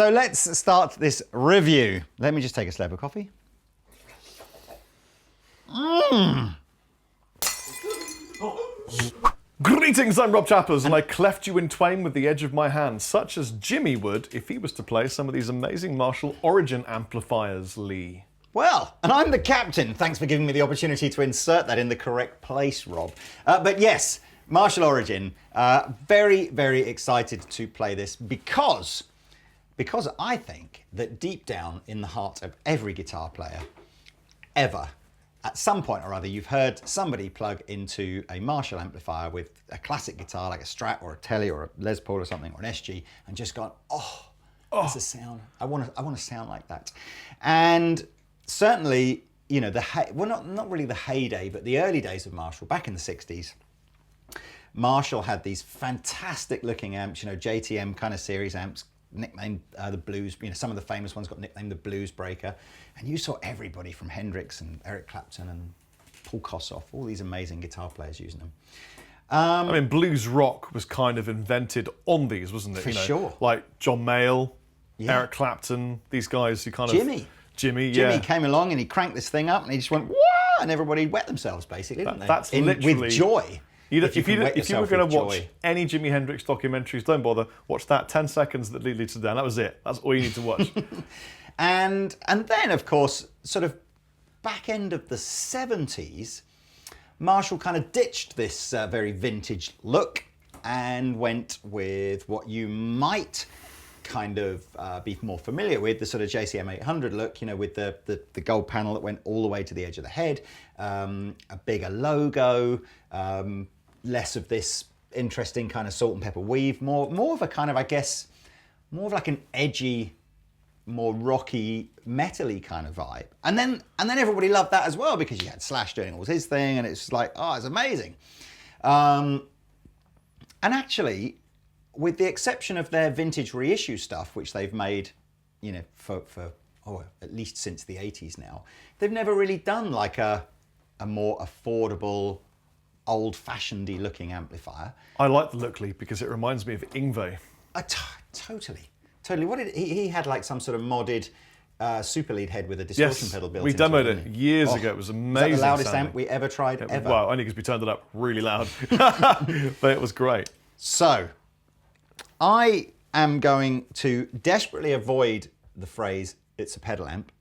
So let's start this review. Let me just take a slab of coffee. Greetings, I'm Rob Chappers, and I cleft you in twain with the edge of my hand, such as Jimmy would if he was to play some of these amazing Marshall Origin amplifiers, Lee. Well, and I'm the captain. Thanks for giving me the opportunity to insert that in the correct place, Rob. But yes, Marshall Origin, very, very excited to play this because I think that deep down in the heart of every guitar player ever, at some point or other, you've heard somebody plug into a Marshall amplifier with a classic guitar like a Strat or a Tele or a Les Paul or something, or an SG, and just gone, oh, that's a sound. I want to sound like that. And certainly, you know, not really the heyday, but the early days of Marshall, back in the 60s, Marshall had these fantastic looking amps, you know, JTM kind of series amps, nicknamed the Blues, you know, some of the famous ones got nicknamed the Blues Breaker. And you saw everybody from Hendrix and Eric Clapton and Paul Kossoff, all these amazing guitar players using them. I mean, blues rock was kind of invented on these, wasn't it? For sure. Like John Mayall, Eric Clapton, these guys who kind of... Jimmy came along and he cranked this thing up and he just went, whoa, and everybody wet themselves, basically, didn't they? That's literally... With joy. If you were going to watch any Jimi Hendrix documentaries, don't bother. Watch that 10 seconds that leads to Dan. That was it. That's all you need to watch. and then, of course, sort of back end of the 70s, Marshall kind of ditched this very vintage look and went with what you might kind of be more familiar with, the sort of JCM 800 look, you know, with the gold panel that went all the way to the edge of the head, a bigger logo, less of this interesting kind of salt and pepper weave, more of a kind of, I guess, more of like an edgy, more rocky, metal-y kind of vibe. And then everybody loved that as well because you had Slash doing all his thing and it's like, oh, it's amazing. And actually, with the exception of their vintage reissue stuff, which they've made, you know, for at least since the 80s now, they've never really done like a more affordable, old-fashioned-y looking amplifier. I like the look, Lee, because it reminds me of Yngwie. Totally. What did he had like some sort of modded super lead head with a distortion pedal built into it. We demoed it years ago. It was amazing. Was that the loudest amp we ever tried ever? Well, only because we turned it up really loud, but it was great. So, I am going to desperately avoid the phrase, it's a pedal amp,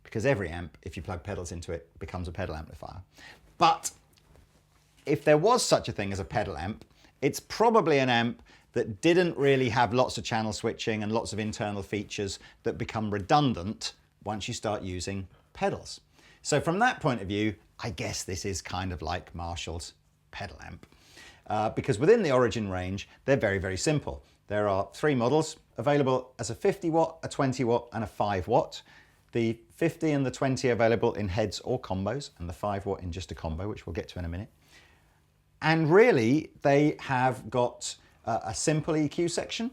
because every amp, if you plug pedals into it, becomes a pedal amplifier. But if there was such a thing as a pedal amp, it's probably an amp that didn't really have lots of channel switching and lots of internal features that become redundant once you start using pedals. So from that point of view, I guess this is kind of like Marshall's pedal amp. Because within the Origin range, they're very, very simple. There are 3 models available as a 50 watt, a 20 watt, and a 5 watt. The 50 and the 20 are available in heads or combos, and the 5 watt in just a combo, which we'll get to in a minute. And really, they have got a simple EQ section,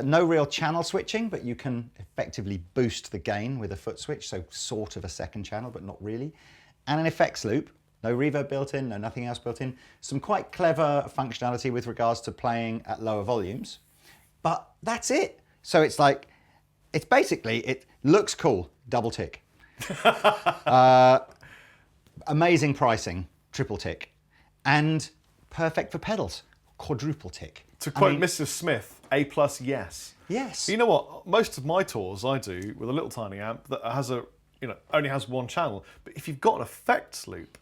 no real channel switching, but you can effectively boost the gain with a foot switch, so sort of a second channel, but not really. And an effects loop. No reverb built in, no nothing else built in. Some quite clever functionality with regards to playing at lower volumes, but that's it. So it's like, it's basically, it looks cool, double tick. Amazing pricing, triple tick. And perfect for pedals, quadruple tick. To quote Mrs. Smith, A+, yes. Yes. You know what, most of my tours I do with a little tiny amp that has only has one channel. But if you've got an effects loop,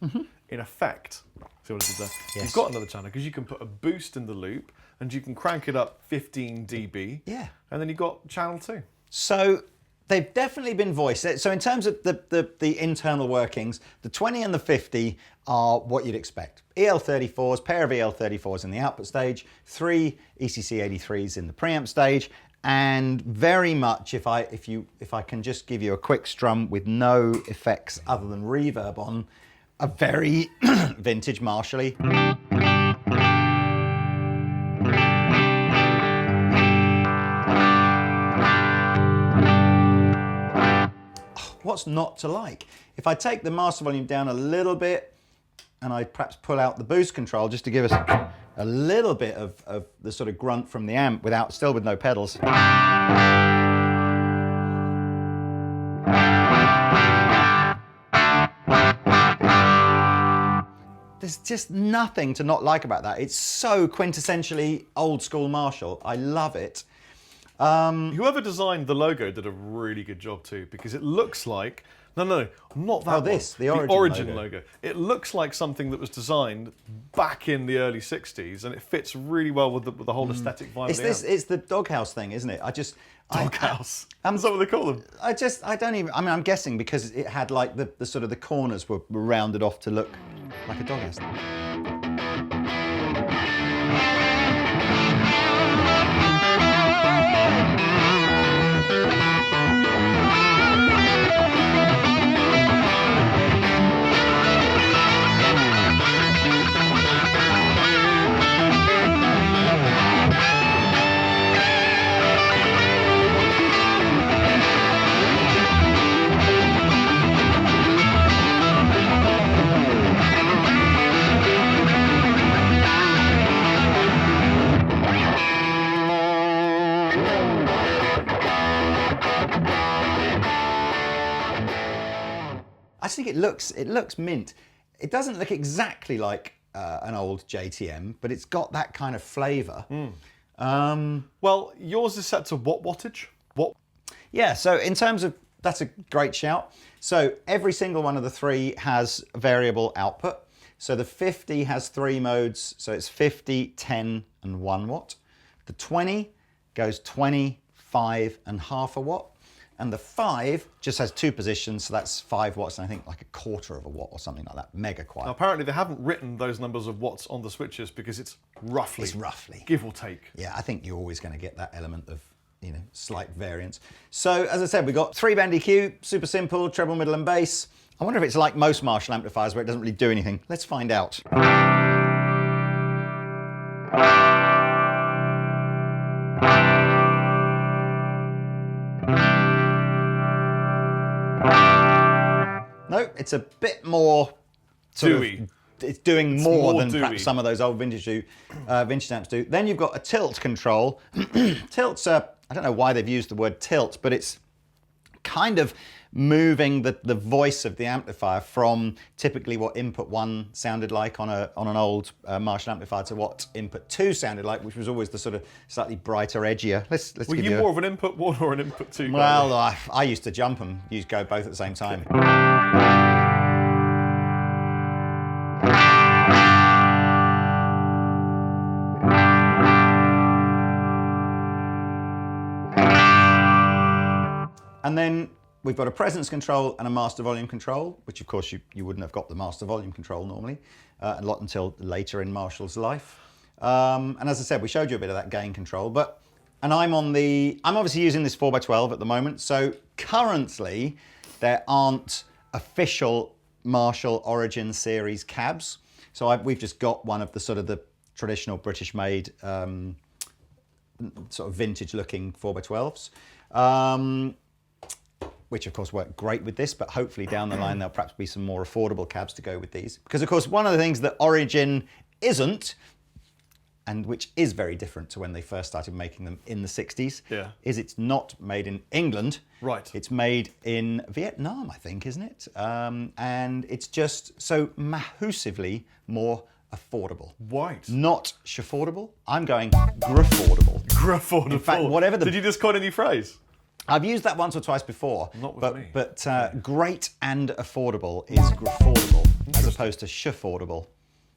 in effect, see what I did there? Yes. You've got another channel because you can put a boost in the loop and you can crank it up 15 dB. Yeah. And then you've got channel 2. So they've definitely been voiced. So in terms of the internal workings, the 20 and the 50 are what you'd expect. EL34s, pair of EL34s in the output stage, 3 ECC 83s in the preamp stage, and very much, if I can just give you a quick strum with no effects other than reverb on, a very vintage Marshall-y. What's not to like? If I take the master volume down a little bit and I perhaps pull out the boost control just to give us a little bit of the sort of grunt from the amp still with no pedals. there's just nothing to not like about that. It's so quintessentially old school Marshall. I love it. Whoever designed the logo did a really good job too, because it looks like not that. The Origin logo. It looks like something that was designed back in the early '60s, and it fits really well with the whole aesthetic vibe. It's the doghouse thing, isn't it? Doghouse. Is that what they call them? I don't even. I mean, I'm guessing because it had like the sort of the corners were rounded off to look like a doghouse. I just think it looks mint. It doesn't look exactly like an old JTM, but it's got that kind of flavour. Well, yours is set to what wattage? What? Yeah, so in terms of, that's a great shout. So every single one of the three has variable output. So the 50 has 3 modes, so it's 50, 10 and 1 watt. The 20 goes 20, 5 and half a watt. And the 5 just has 2 positions, so that's 5 watts, and I think like a quarter of a watt or something like that. Mega quiet. Now, apparently they haven't written those numbers of watts on the switches because it's roughly. It's roughly. Give or take. Yeah, I think you're always going to get that element of, slight variance. So, as I said, we've got 3-band EQ, super simple, treble, middle and bass. I wonder if it's like most Marshall amplifiers where it doesn't really do anything. Let's find out. No, it's a bit more dewy. It's doing more than perhaps some of those old vintage amps do. Then you've got a tilt control. Tilt's, I don't know why they've used the word tilt, but it's kind of moving the voice of the amplifier from typically what input 1 sounded like on an old Marshall amplifier to what input 2 sounded like, which was always the sort of slightly brighter, edgier. Let's Were you more of an input 1 or an input 2 guy? Well, I used to jump them. You go both at the same time. And then we've got a presence control and a master volume control, which of course you wouldn't have got the master volume control normally, a lot until later in Marshall's life. And as I said, we showed you a bit of that gain control, and I'm obviously using this 4x12 at the moment. So currently there aren't official Marshall Origin series cabs. So we've just got one of the traditional British made sort of vintage looking 4x12s. Which of course work great with this, but hopefully down the line there'll perhaps be some more affordable cabs to go with these. Because of course one of the things that Origin isn't, and which is very different to when they first started making them in the 60s, is it's not made in England. Right. It's made in Vietnam, I think, isn't it? And it's just so massively more affordable. Right. Not shaffordable. I'm going graffordable. Graffordable. In fact, whatever the... Did you just coin a new phrase? I've used that once or twice before. Not with me. But great and affordable is graffordable as opposed to shaffordable.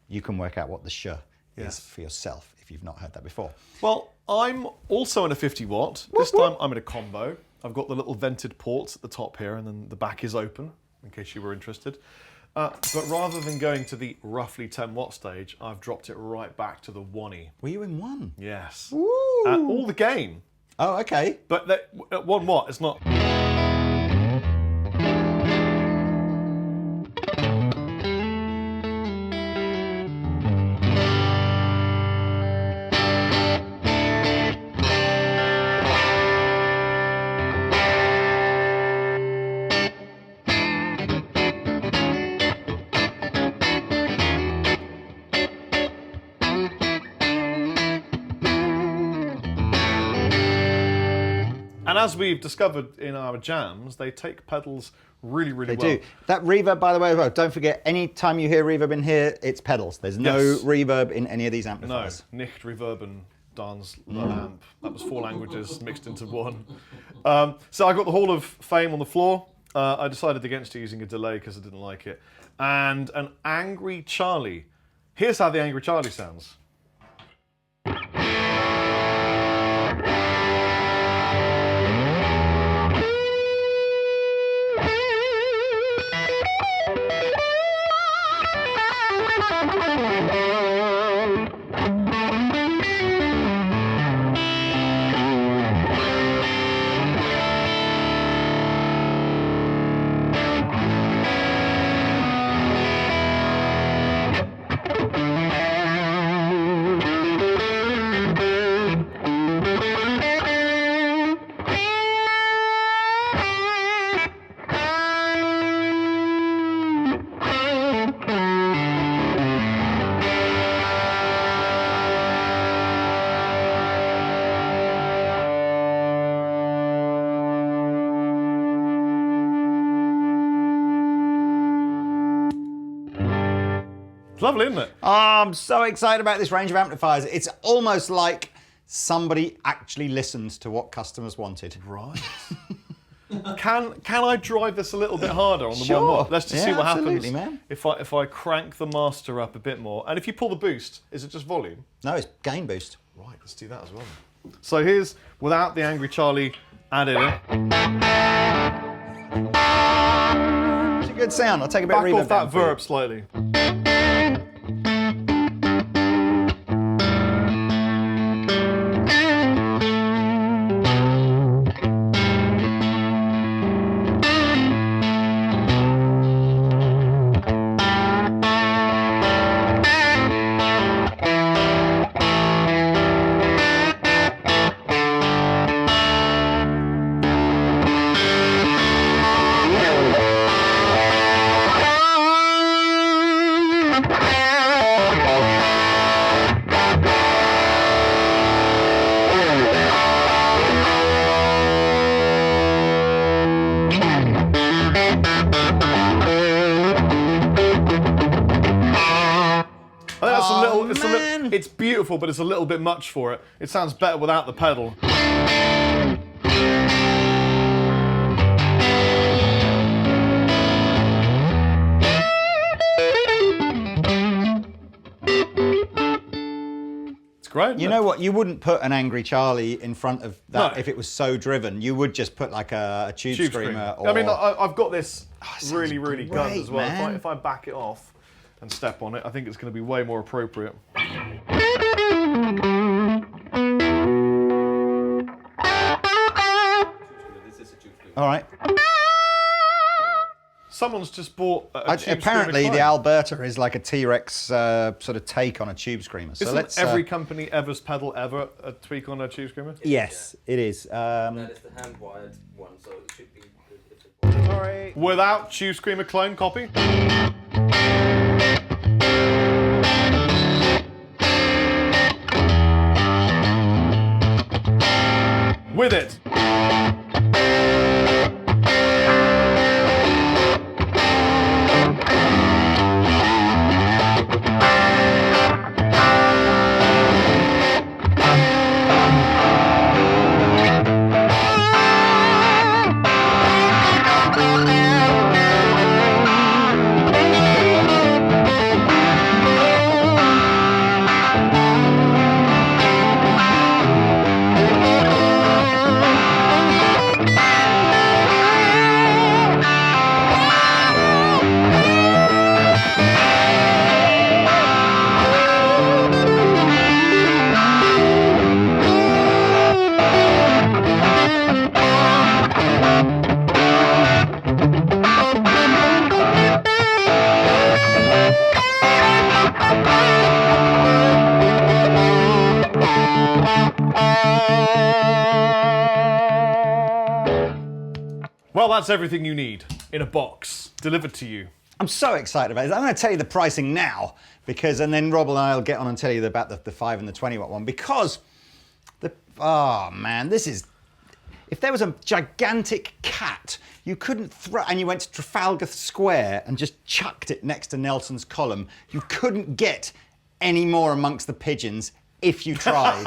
You can work out what the sh is for yourself if you've not heard that before. Well, I'm also in a 50 watt. This time I'm in a combo. I've got the little vented ports at the top here, and then the back is open, in case you were interested. But rather than going to the roughly 10 watt stage, I've dropped it right back to the 1E. Were you in 1? Yes. Ooh. All the gain. Oh, okay. But at 1 watt, it's not... And And as we've discovered in our jams, they take pedals really, really well. They do. That reverb, by the way, well, don't forget, any time you hear reverb in here, it's pedals. There's no reverb in any of these amplifiers. No, nicht reverben dans amp. That was 4 languages mixed into one. So I got the Hall of Fame on the floor. I decided against using a delay because I didn't like it. And an Angry Charlie. Here's how the Angry Charlie sounds. It's lovely, isn't it? Oh, I'm so excited about this range of amplifiers. It's almost like somebody actually listened to what customers wanted. Right. Can I drive this a little bit harder on the Sure. 1 watt? Let's just see what absolutely, happens man. if I crank the master up a bit more. And if you pull the boost, is it just volume? No, it's gain boost. Right, let's do that as well. So here's without the Angry Charlie added in. It's a good sound. I'll take a bit Back of reverb off that down for you. verb slightly. It's beautiful, but it's a little bit much for it. It sounds better without the pedal. It's great. You know what? You wouldn't put an Angry Charlie in front of that No. if it was so driven. You would just put like a tube screamer. Or... I mean, I've got this really, really gunned great, as well. man. If I back it off and step on it, I think it's going to be way more appropriate. All right. Someone's just bought a tube Apparently, screamer the clone. Alberta is like a T-Rex sort of take on a tube screamer. So Isn't let's. every company ever's pedal ever a tweak on a tube screamer? Yes, it is. That is the hand-wired one, so it should be. Sorry. Without tube screamer clone copy? With it. Well, that's everything you need in a box, delivered to you. I'm so excited about this. I'm going to tell you the pricing now, because, and then Rob and I will get on and tell you about the 5 and the 20 watt one, because oh man, this is if there was a gigantic cat, you couldn't throw, and you went to Trafalgar Square and just chucked it next to Nelson's Column, you couldn't get any more amongst the pigeons if you tried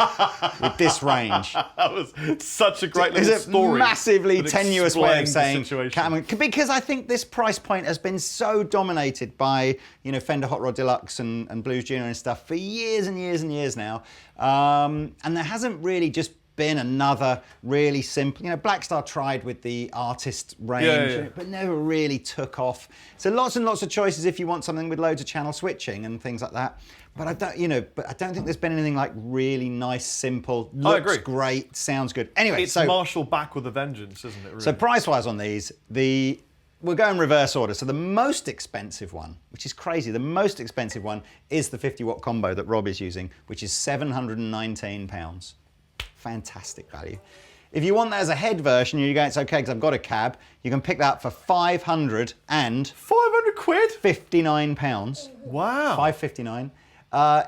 with this range. That was such a great little It's a story. massively that tenuous way of explained the saying situation. because I think this price point has been so dominated by Fender Hot Rod Deluxe and Blues Junior and stuff for years and years and years now, and there hasn't really just been another really simple. Black Star tried with the artist range, but never really took off. So lots and lots of choices if you want something with loads of channel switching and things like that. But I don't think there's been anything like really nice, simple, looks great, sounds good. Anyway, it's Marshall back with a vengeance, isn't it? Really? So price-wise on these, we'll go in reverse order. So the most expensive one, which is crazy, the most expensive one is the 50-watt combo that Rob is using, which is £719. Fantastic value. If you want that as a head version, you go, it's okay because I've got a cab, you can pick that up for £500 quid? £59. Wow. $559.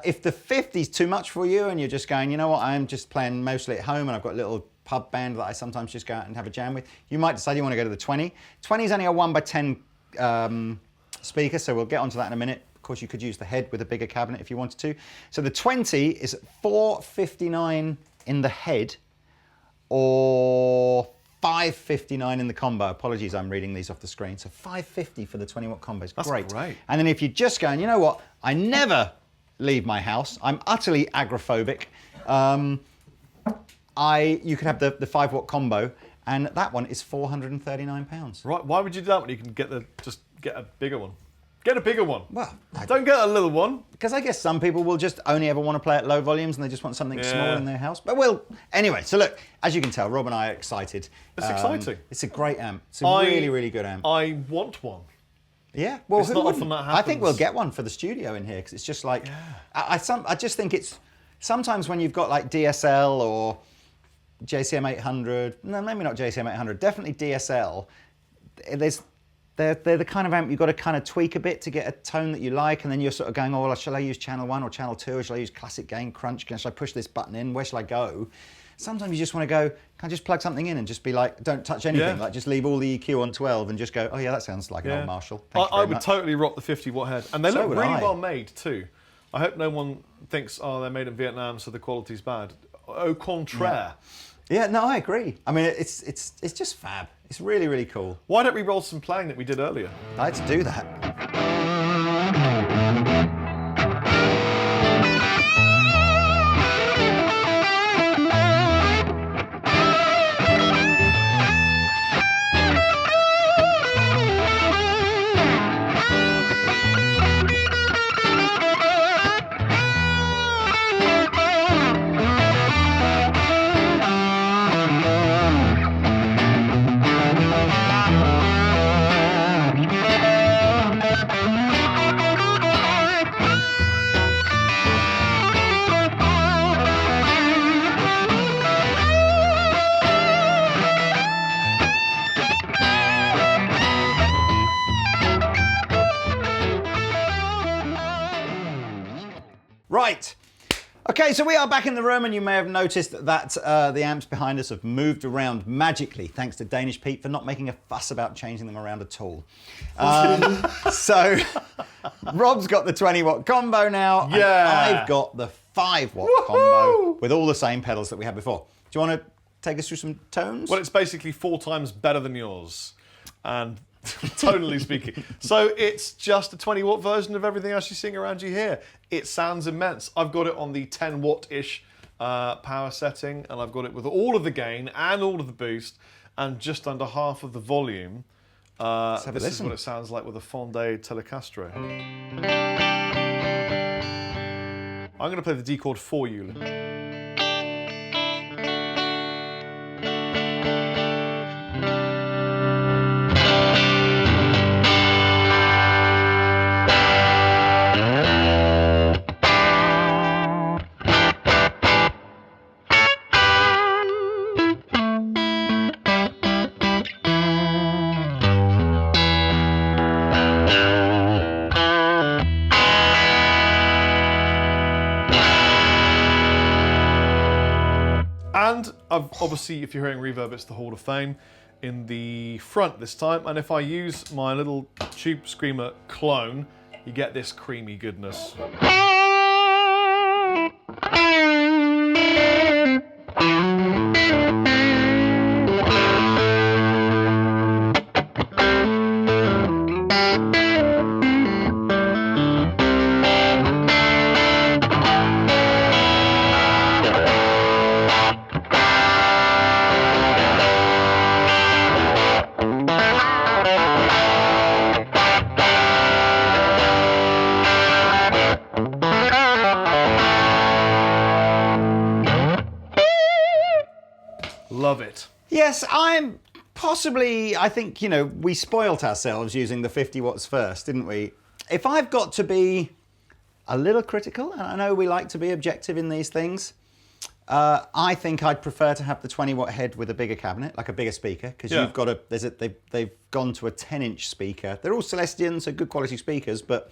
If the 50's too much for you and you're just going, you know what, I'm just playing mostly at home and I've got a little pub band that I sometimes just go out and have a jam with, you might decide you want to go to the 20. 20 is only a 1x10 speaker, so we'll get onto that in a minute. Of course, you could use the head with a bigger cabinet if you wanted to. So the 20 is $459 in the head or $559 in the combo. Apologies, I'm reading these off the screen. So $550 for the 20-watt combo is great. That's great. And then if you're just going, you know what, I never leave my house, I'm utterly agoraphobic, you could have the 5-watt combo, and that one is £439. Right, why would you do that when you can just get a bigger one? Get a bigger one. Well, don't get a little one. Because I guess some people will just only ever want to play at low volumes and they just want something small in their house. But anyway, so look, as you can tell, Rob and I are excited. It's exciting. It's a great amp. It's a really, really good amp. I want one. Yeah, well, it's not often that happens. I think we'll get one for the studio in here because it's just like, I just think it's, sometimes when you've got like DSL or JCM 800, no, maybe not JCM 800, definitely DSL, they're the kind of amp you've got to kind of tweak a bit to get a tone that you like, and then you're sort of going, oh, well, shall I use channel 1 or channel 2, or shall I use classic gain crunch? Shall I push this button in? Where shall I go? Sometimes you just want to go, can I just plug something in and just be like, don't touch anything, like just leave all the EQ on 12 and just go, oh yeah, that sounds like an old Marshall. I would totally rock the 50-watt head. And they look really well made too. I hope no one thinks, oh, they're made in Vietnam, so the quality's bad. Au contraire. Yeah, no, I agree. I mean, it's just fab. It's really, really cool. Why don't we roll some playing that we did earlier? Let's do that. Right. Okay, so we are back in the room, and you may have noticed that the amps behind us have moved around magically, thanks to Danish Pete for not making a fuss about changing them around at all. So Rob's got the 20-watt combo now, and I've got the 5-watt combo with all the same pedals that we had before. Do you want to take us through some tones? Well, it's basically 4 times better than yours, and tonally speaking. So it's just a 20-watt version of everything else you're seeing around you here. It sounds immense. I've got it on the 10-watt-ish power setting, and I've got it with all of the gain and all of the boost, and just under half of the volume. This is what it sounds like with a Fondé Telecastro. I'm going to play the D chord for you. And obviously, if you're hearing reverb, it's the Hall of Fame in the front this time. And if I use my little Tube Screamer clone, you get this creamy goodness. Love it. Yes, I think, you know, we spoilt ourselves using the 50 watts first, didn't we? If I've got to be a little critical, and I know we like to be objective in these things, I think I'd prefer to have the 20 watt head with a bigger cabinet, like a bigger speaker, because you've got they've gone to a 10-inch speaker. They're all Celestians, so good quality speakers, but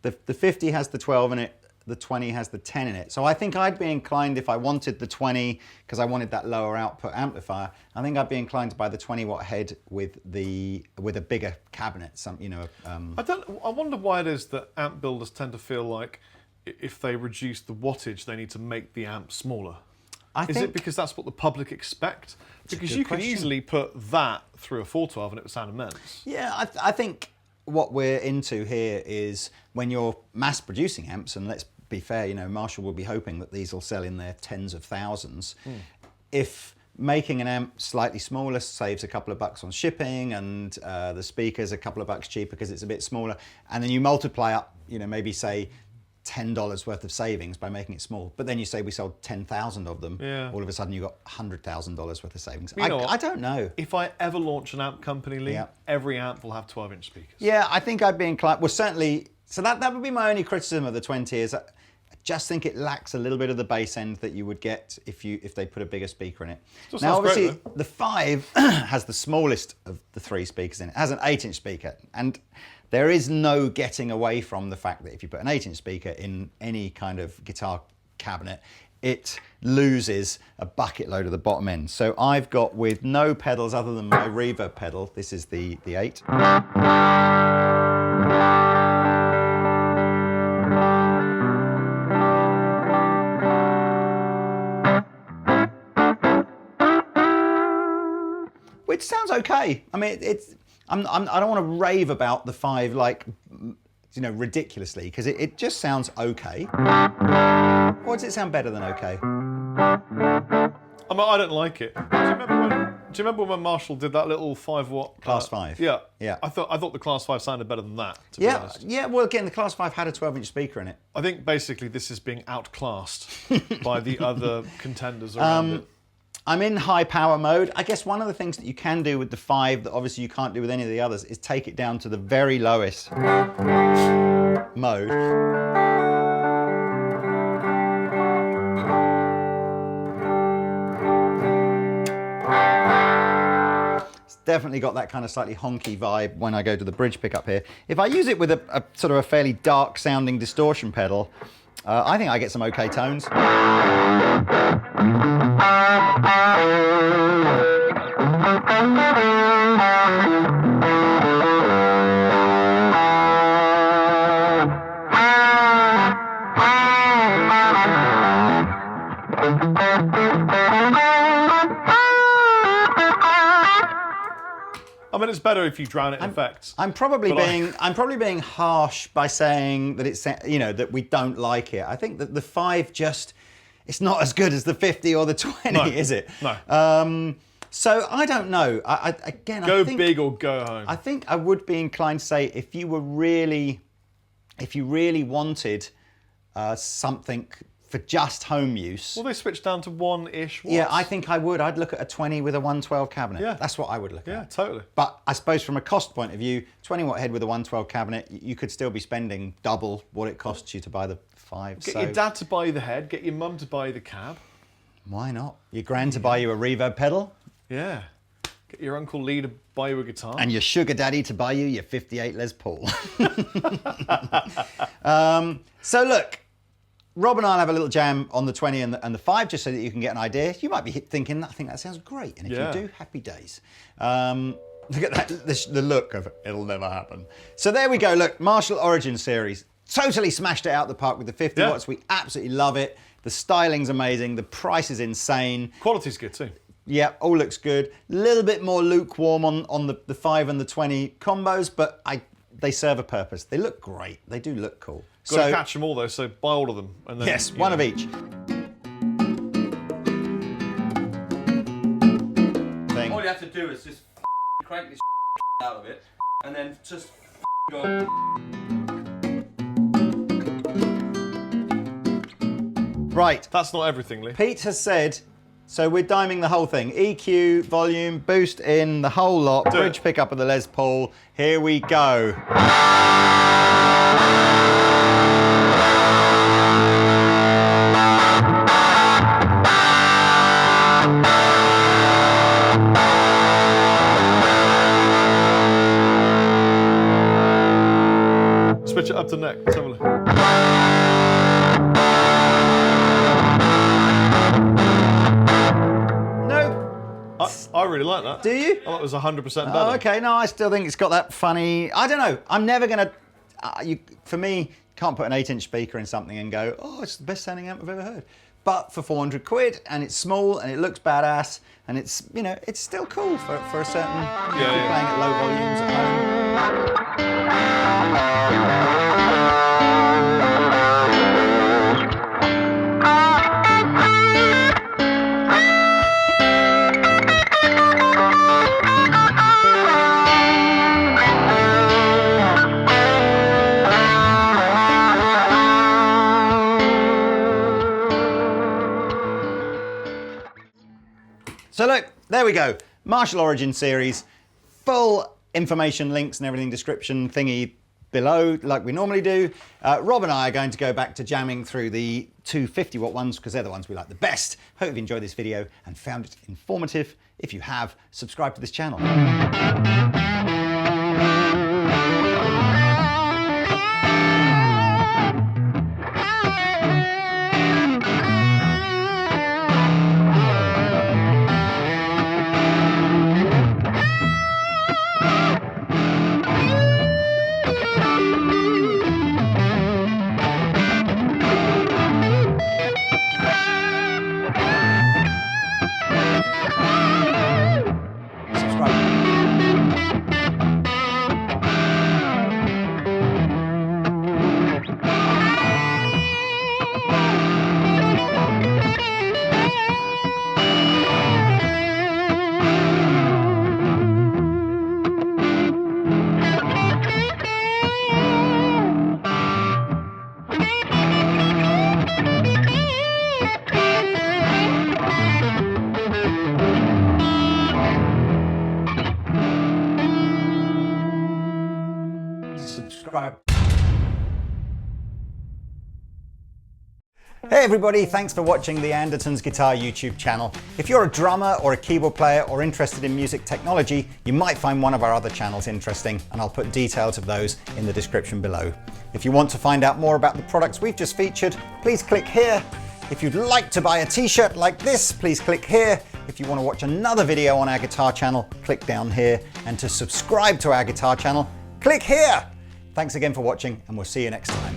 the 50 has the 12 in it, the 20 has the 10 in it. So I think I'd be inclined, if I wanted the 20, because I wanted that lower output amplifier, I think I'd be inclined to buy the 20 watt head with a bigger cabinet. I wonder why it is that amp builders tend to feel like if they reduce the wattage, they need to make the amp smaller. Is it because that's what the public expect? Because you can easily put that through a 412 and it would sound immense. Yeah, I think what we're into here is when you're mass producing amps, and let's be fair, you know, Marshall will be hoping that these will sell in their tens of thousands. If making an amp slightly smaller saves a couple of bucks on shipping, and the speaker's a couple of bucks cheaper because it's a bit smaller, and then you multiply up, you know, maybe say $10 worth of savings by making it small, but then you say we sold 10,000 of them, all of a sudden you got $100,000 worth of savings. I don't know. If I ever launch an amp company, Lee, every amp will have 12-inch speakers. Yeah, I think I'd be inclined, well certainly, so that would be my only criticism of the 20 is I just think it lacks a little bit of the bass end that you would get if they put a bigger speaker in it. Now obviously great, the 5 has the smallest of the 3 speakers in it. It has an 8-inch speaker, and there is no getting away from the fact that if you put an 8-inch speaker in any kind of guitar cabinet, it loses a bucket load of the bottom end. So I've got, with no pedals other than my reverb pedal, this is the 8. Which sounds okay. I mean, I don't want to rave about the 5 like, you know, ridiculously, because it just sounds okay. Or does it sound better than okay? I mean, I don't like it. Do you remember when Marshall did that little 5 watt Class 5? Yeah. Yeah. I thought the Class 5 sounded better than that, to be honest. Yeah, well again, the Class 5 had a 12-inch speaker in it. I think basically this is being outclassed by the other contenders around it. I'm in high power mode. I guess one of the things that you can do with the 5 that obviously you can't do with any of the others is take it down to the very lowest mode. It's definitely got that kind of slightly honky vibe when I go to the bridge pickup here. If I use it with a sort of a fairly dark sounding distortion pedal, I think I get some okay tones. I mean, it's better if you drown it in effects. I'm probably being harsh by saying that it's, you know, that we don't like it. I think that the 5 just, it's not as good as the 50 or the 20, is it? No. So I don't know. I think, big or go home. I think I would be inclined to say if you really wanted something for just home use. Well, they switched down to 1-ish watts. Yeah, I think I would. I'd look at a 20 with a 112 cabinet. Yeah. That's what I would look at. Yeah, totally. But I suppose from a cost point of view, 20 watt head with a 112 cabinet, you could still be spending double what it costs you to buy the 5. Get your dad to buy you the head, get your mum to buy you the cab. Why not? Your gran to buy you a reverb pedal. Yeah. Get your Uncle Lee to buy you a guitar. And your sugar daddy to buy you your 58 Les Paul. So look, Rob and I'll have a little jam on the 20 and the 5 just so that you can get an idea. You might be thinking, I think that sounds great. And if you do, happy days. Look at that, the look of it. It'll never happen. So there we go. Look, Marshall Origin series. Totally smashed it out the park with the 50 watts. We absolutely love it. The styling's amazing. The price is insane. Quality's good too. Yeah, all looks good. A little bit more lukewarm on the 5 and the 20 combos, but they serve a purpose. They look great. They do look cool. Got to catch them all though, so buy all of them. And then, yes, one of each. All you have to do is just crank this out of it, and then just go. Right. That's not everything, Lee. Pete has said, so we're diming the whole thing. EQ, volume, boost in, the whole lot, bridge pickup of the Les Paul. Here we go. Switch it up to neck. Let's have a look. I really like that. Do you? I thought it was 100% better. Oh, okay. No, I still think it's got that funny. I don't know. I'm never gonna. For me, can't put an 8-inch speaker in something and go, oh, it's the best sounding amp I've ever heard. But for 400 quid, and it's small, and it looks badass, and it's it's still cool for a certain playing at low volumes at home. So look, there we go. Marshall Origin series, full information, links and everything, description thingy below like we normally do. Rob and I are going to go back to jamming through the 250 watt ones because they're the ones we like the best. Hope you've enjoyed this video and found it informative. If you have, subscribe to this channel. Subscribe. Hey everybody, thanks for watching the Andertons Guitar YouTube channel. If you're a drummer or a keyboard player or interested in music technology, you might find one of our other channels interesting, and I'll put details of those in the description below. If you want to find out more about the products we've just featured, please click here. If you'd like to buy a t-shirt like this, please click here. If you want to watch another video on our guitar channel, click down here. And to subscribe to our guitar channel, click here. Thanks again for watching, and we'll see you next time.